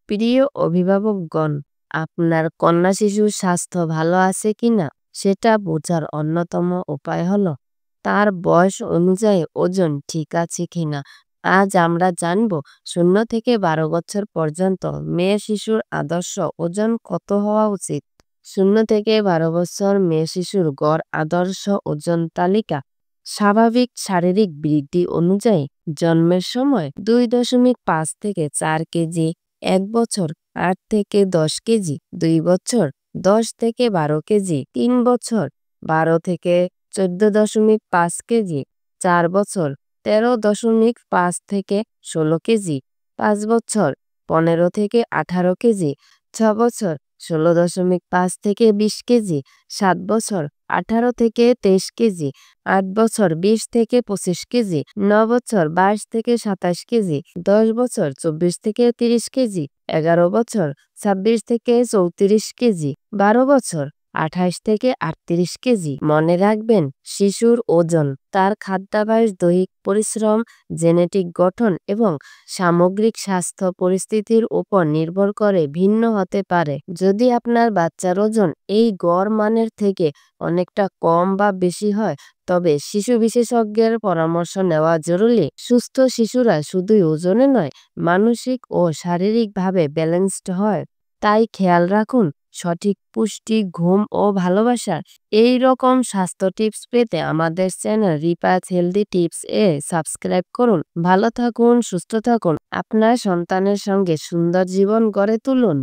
প্রিয় অভিভাবকগণ, আপনার কন্যা শিশুর স্বাস্থ্য ভালো আছে কিনা সেটা বোঝার অন্যতম উপায় হলো তার বয়স অনুযায়ী ওজন ঠিক আছে কিনা। আজ আমরা জানব 0 থেকে 12 বছর পর্যন্ত মেয়ে শিশুর আদর্শ ওজন কত হওয়া উচিত। 0 থেকে 12 বছর মেয়ে শিশুর গড় আদর্শ ওজন তালিকা। স্বাভাবিক শারীরিক বৃদ্ধি অনুযায়ী জন্মের সময় 2.5 থেকে 4 কেজি, 1 বছর 8 থেকে 10 কেজি, 2 বছর 10 থেকে 12 কেজি, 3 বছর 12 থেকে 14.5 কেজি, 4 বছর 13.5 থেকে 16 কেজি, 5 বছর 15 থেকে 18 কেজি, 6 বছর 16.5 থেকে 20 কেজি, 7 বছর 18 থেকে 23 কেজি, 8 বছর 20 থেকে 25 কেজি, 9 বছর 22 থেকে 27 কেজি, 10 বছর 24 থেকে 30 কেজি, 11 বছর 26 থেকে 34 কেজি, 12 বছর 28 থেকে 38 কেজি। মনে রাখবেন, শিশুর ওজন তার খাদ্যাভ্যাস, দৈহিক পরিশ্রম, জেনেটিক গঠন এবং সামগ্রিক স্বাস্থ্য পরিস্থিতির উপর নির্ভর করে ভিন্ন হতে পারে। যদি আপনার বাচ্চার ওজন এই গড় মানের থেকে অনেকটা কম বা বেশি হয়, তবে শিশু বিশেষজ্ঞের পরামর্শ নেওয়া জরুরি। সুস্থ শিশুরা শুধুই ওজনে নয়, মানসিক ও শারীরিকভাবে ব্যালেন্সড হয়। তাই খেয়াল রাখুন সঠিক পুষ্টি, ঘুম ও ভালোবাসা। এই রকম স্বাস্থ্য টিপস পেতে আমাদের চ্যানেল রিপাথ হেলদি টিপস এ সাবস্ক্রাইব করুন। ভালো থাকুন, সুস্থ থাকুন, আপনার সন্তানের সঙ্গে সুন্দর জীবন গড়ে তুলুন।